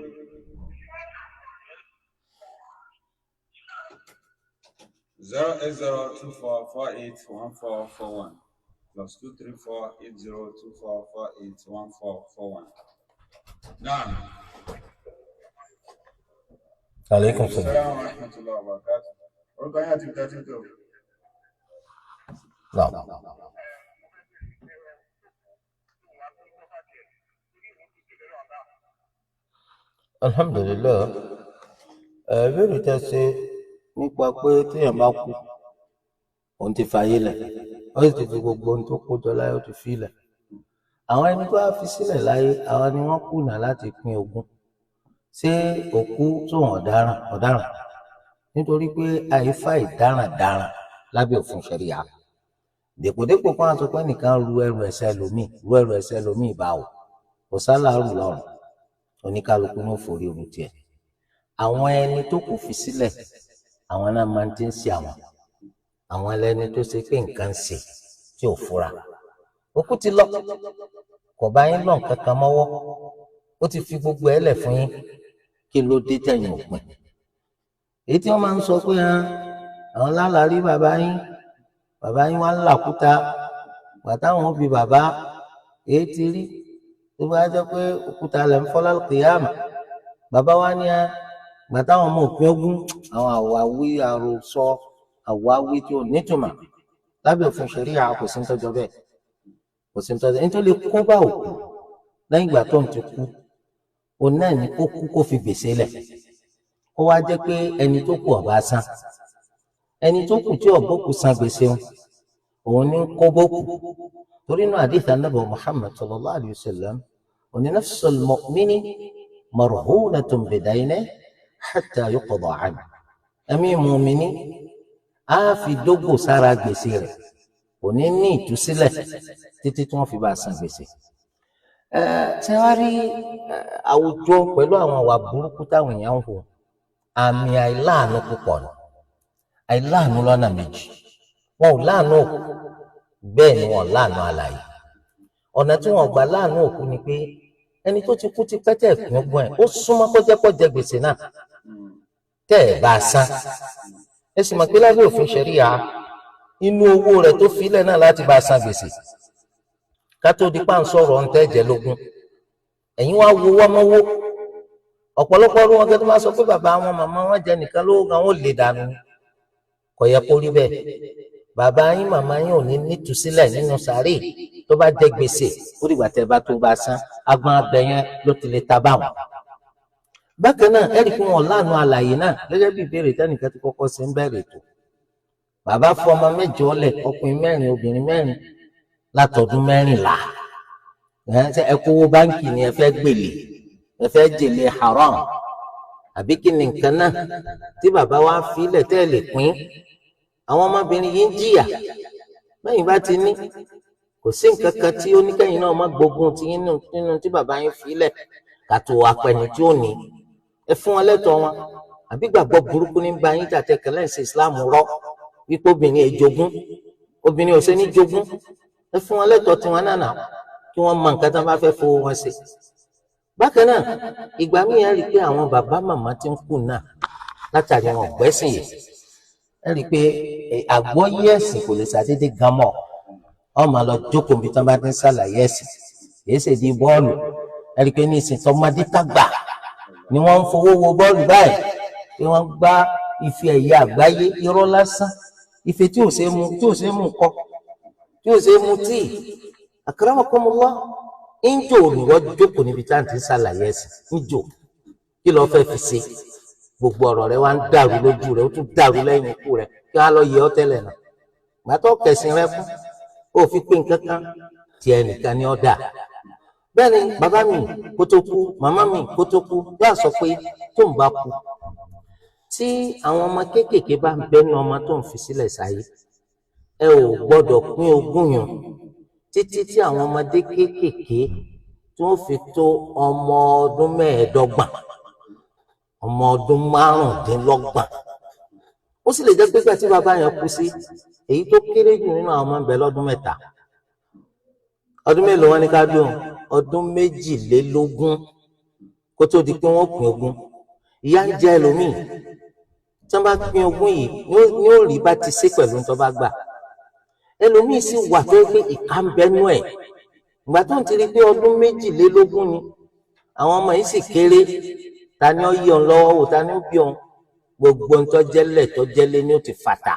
08024481441 plus 2348024481441. Náà. aleykum salaam. Assalamu warahmatullahi wabarakatuh. Orúkọ yín àti ìtẹ́tí tó. Naam. alhamdulilayi ìbéèrè tẹ́ ṣe nípa pé téèyàn bá kú òun ti fàyè lẹ̀ ó sì ti fi gbogbo ohun tó kó jọ láyé ó ti fi lẹ̀ àwọn ẹni tó wá fi sílẹ̀ láyé àwọn ni wọ́n kùnà láti pín ogún ṣé òkú tóun ọ̀daràn nítorí pé àìfà ìdáràndáràn lábẹ́ òfin ṣẹ̀ríà dèpòdépò kan àti pé nìkan ru ẹrù ẹ̀ṣẹ̀ lómìn báwò kò sálàrù lọ́rùn oníkálukú ní òfòrí omi tiẹ̀ àwọn ẹni tó kù fi sílẹ̀ àwọn náà máa ti ń ṣe àwọn ẹlẹ́ni tó ṣe pé nǹkan ń ṣe tí ò fura òkú ti lọ kò bá yín lọ nǹkan kan mọ́wọ́ ó ti fi gbogbo ẹ̀ lẹ̀ fún yín kí ló dé tẹ̀yìn òpin èyí tí wọ́n máa ń sọ pé àwọn lálàárí bàbá yín wá ń làkúta gbàtàwọn bí bàbá èyí ti rí tó bá jẹ́ pé òkúta lẹ̀ ń fọ́ lálùkìyàmà bàbá wa ní gbàtàwọn ọmọ òpin ogún àwọn àwáwí àròsọ àwáwí tí ò nítumọ̀ lábẹ́ òfin ṣẹ̀ríà kò sí ń tọ́jọ́ bẹ́ẹ̀ kò sí ń tọ́jọ́ ẹni tó lè kó bá òkú lẹ́yìn ìgbà tó ń ti kú òun náà ní kó kú kó fi gbèsè lẹ̀ kó wá jẹ́ pé ẹni tó kù ọ̀bá san ẹni tó kù tí ọ̀bọ kù san gbèsè òun ní kó bókù torí inú hadith Ànábì Muhammad sallallahu alayhi wa sallam òní nafsul mu'mini marhunatun bidaynihi hatta yuqda anhu ẹ̀mí mùmíní á fi dógò sára gbèsè rẹ̀ òní ní ìtúsílẹ̀ títí tí wọ́n fi bá a san gbèsè. Ṣé wàá rí àwùjọ pẹ̀lú àwọn àwà burúkú táwọn èèyàn ń hù àmì àìláàánú púpọ̀ ni àìláàánú lọ́nà méjì wọn ò láàánú òkú bẹ́ẹ̀ ni wọn ò láàánú alààyè ọ̀nà tí wọn gbà láàánú òkú ni pé ẹni tó ti kú ti pẹ́tẹ́ ẹ̀kún ọgbọ́n ẹ̀ ó súnmọ́ kọjá gbèsè náà tẹ́ ẹ̀ bá a san ẹ sì mọ̀ pé lábẹ́ òfin ṣẹ̀ríà inú owó rẹ̀ tó filẹ̀ náà láti bá a san gbèsè kátó di pa ń sọ̀rọ̀ ń tẹ́jẹ̀ lógún ẹ̀yin wá wo wọ́mọ́wó ọ̀pọ̀lọpọ̀ ọdún wọn kẹ́tọ́ máa sọ pé bàbá wọn màmá wọn jẹ nìkan lówó kan ó lè dànù kò yẹ kó rí bẹ́ẹ̀ bàbá yín màmá yín ò ní nítúsílẹ̀ nínú sàárè tó bá jẹ gbèsè ó dìgbà tẹ́ bá tó bá san agbọn abẹ yẹn ló ti lè ta báwọn. bákan náà ẹ̀rí fún wọn lánàá àlàyé náà gẹ́gẹ́ bí ìbéèrè tẹ́nìkan ti kọ́kọ́ sí ń bẹ̀rẹ̀ tó bàbá fún ọmọ mẹ́jọ lẹ̀ ọkùnrin mẹ́rin obìnrin mẹ́rin látọdún 14 ẹ kówó báńkì ni ẹ fẹ́ gbèlè ẹ fẹ́ jèlè haram àbí kí ni nǹkan náà tí bàbá wa filẹ̀ tẹ́ lè pín àwọn ọmọbìnrin yìí ń jìyà lẹ́yìn bá ti ní kò sí nǹkan kan tí ó ní kẹ́yìn náà má gbógun ti nínú tí bàbá yín filẹ̀ kàtó apẹni tí ó ní ẹ fún wọn lẹ́tọ̀ọ́ wọn àbí gbàgbọ́ burúkú ní bá yín tàtẹ́ kẹlẹ́ ṣe islam rọ́ wípé obìnrin èjogún obìnrin ò ṣe ní jogún ẹ fún wọn lẹ́tọ̀ọ́ tiwọn náà náà kí wọ́n mọ nǹkan tí wọ́n bá fẹ́ fowó wọn ṣe. bákan náà ìgbà míì ẹ rí i pé àwọn bàbá màmá ti ń kù náà látàrí wọn gbẹ́sìn yìí ẹ rí i pé àgbọ́yé ẹ̀sìn kò lè ṣàdédé gan mọ́ ọ máa lọ jókòó bí tí wọ́n bá ti ń ṣàlàyé ẹ̀sìn kìí ṣe di bọ́ọ̀lù ẹ rí i pé ní ìsìn tọmọdé tàgbà ni wọ́n ń fowó wo bọ́ọ̀lù báyìí pé wọ́n gbá ife ẹ̀yẹ àgbáyé irọ́ lásán ife tí ò ṣe é mu kọ́ tí ò ṣe é mu tíì akramakumullah ńjò ni wọ́n jókòó níbi tí a ti ń ṣàlàyé ẹ̀sìn ńjò kí lọ́ọ́ fẹ́ fi ṣe gbogbo ọ̀rọ̀ rẹ wá ń dàrú lójú rẹ ó tún dàrú lẹ́yìn ikú rẹ kí wọ́n á lọ yẹ ọ́ tẹ́lẹ̀ náà gbàtọ́ kẹsìn rẹ fún ó fi pé nǹkan kan tí ẹnìkan ni ọ́ dà bẹ́ẹ̀ ni bàbá mi kó tó kú màmá mi kó tó kú yóò sọ pé tó ń bá kú tí àwọn ọmọ kéékèèké bá ń bẹ́nu ọmọ tó ń fi sílẹ̀ sáyé ẹ ò gbọ́dọ̀ pín ogún yàn títí tí àwọn ọmọdé kéékèèké tó ń fi tó ọmọ ọdún mẹ́ẹ̀ẹ́dọ́gbọ̀n ọmọ ọdún márùndínlọ́gbọ̀n ó sì lè jẹ́ pé gbà tí bàbá yẹn kú sí èyí tó kéré jù nínú àwọn ọmọ ń bẹ lọ́dún mẹ́ta ọdún mélòó wọn ní ká dùn ọdún 22 kó tó di pé wọ́n pín ogún ìyá ń jẹ ẹlòmíì tí wọ́n bá pín ogún yìí ní ó rí bá ti ṣe pẹ̀lú tó bá gbà ẹlòmíì sì wà tó gbé ìka ń bẹnu ẹ̀ ìgbà tó ń ti rí pé ọdún 22 ni àwọn ọmọ yìí sì kéré ta ni ó yí ọ̀n lọ́wọ́ wò ta ni ó bí ọ̀n gbogbo ń tọ́jẹ́lẹ̀ tọ́jẹ́lẹ̀ ni ó ti fàtà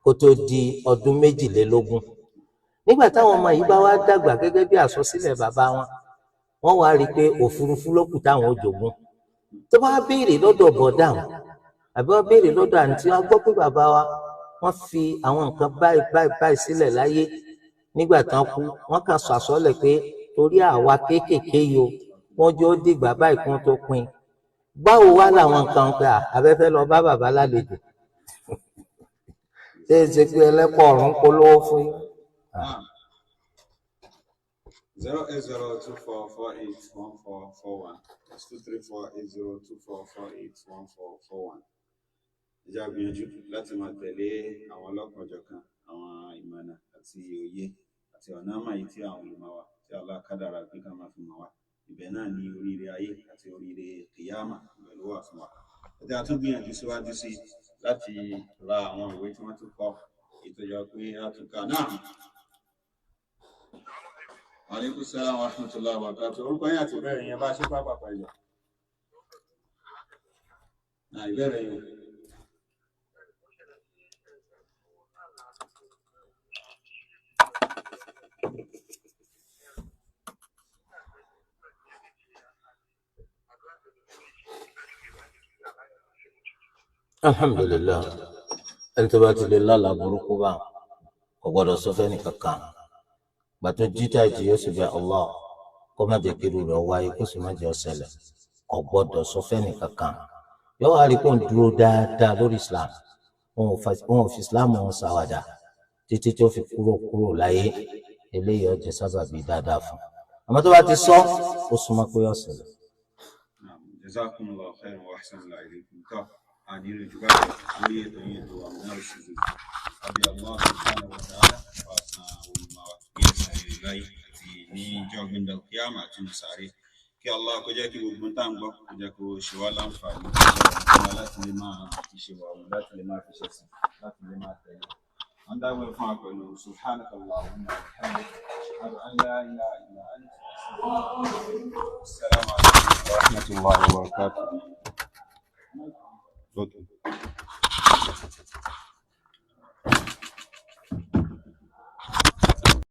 kó tó di ọdún 22 nígbà táwọn ọmọ yìí bá wá dàgbà gẹ́gẹ́ bí àsọsílẹ̀ bàbá wọn wá rí i pé òfurufú ló kù táwọn ò jogún tó bá béèrè lọ́dọ̀ bọ̀dá wọn àbí wọ́n béèrè lọ́dọ̀ àǹtí wọn gbọ́ pé bàbá wa wọ́n fi àwọn nǹkan báyìí sílẹ̀ láyé nígbà tán kú wọ́n kàn sọ àsọlẹ̀ pé torí àwa kéékèèké yìí o wọ́n jọ dìgbà báyìí kí wọ́n tó pín báwo wá làwọn nǹkan pé abẹ́fẹ́ lọ bá bàbá lálejò ṣé é ṣe pé ẹlẹ́pọ̀ ọ̀run polówó fún yín. 08024481441 2348024481441 ìjà gbìyànjú láti máa tẹ̀lé àwọn ọlọ́kanòjọ̀kan àwọn ìmọ̀nà àti òye àti ọ̀nà àmàyí tí àwọn olùmọ̀ wa tí Allah kádàrá pé ká máa fi mọ̀ wá ibẹ̀ náà ní oríire ayé àti oríire kìyàmà pẹ̀lú wà fún wa. ẹ̀dá tún gbìyànjú síwájú sí láti ra àwọn ìwé tí wọ́n tún kọ ìtọ́jọ pé a tún kà náà. Aleykum salaam wa rahmatullahi wa barakatuh. Orúkọ yín àti ìbéèrè yẹn bá ṣe pápápá ìjọ. Náà ìbéèrè yẹn. Alhamdulillah ẹni tó bá ti lè lálàá burúkú bá kò gbọdọ̀ sọ fẹ́ni kankan gbàtó jíjà jì yóò sì bẹ Allah kó má jẹ́ kí irú rẹ̀ wáyé kó sì má jẹ́ ó ṣẹlẹ̀ kò gbọdọ̀ sọ fẹ́ni kankan yóò wá rí kó ń dúró dáadáa lórí Islam òun ò fi Islam òun ṣàwàdà títí tó fi kúrò láyé eléyìí ó jẹ́ sábàbí dáadáa fún àmọ́ tó bá ti sọ ó súnmọ́ pé ó ṣẹlẹ̀. Jazakumullahu khairan wa ahsanallahu ilaykum. Ani rujuka lórí ètò yẹn tó àwọn náà ṣùgbọ́n àbí Allah subhanahu wa ta'ala wà sàn olùmọ̀ wa bí ẹ̀sán ìrìláyé àti ní ìjọ gbẹ̀ndà kíámà àti nìsàárè kí Allah kó jẹ́ kí gbogbo tá à ń gbọ́ kó jẹ́ kó ṣe wá láǹfààní láti lè máa fi ṣe wà wọn láti lè máa fi ṣe sí láti lè máa tẹ̀lé. wọ́n dáwọ́ fún wa pẹ̀lú subhanaka Allahumma wa bihamdika ashhadu an la ilaha illa anta astaghfiruka wa atubu ilayk. Assalamu alaikum wa rahmatullahi wa barakatuh. Okay.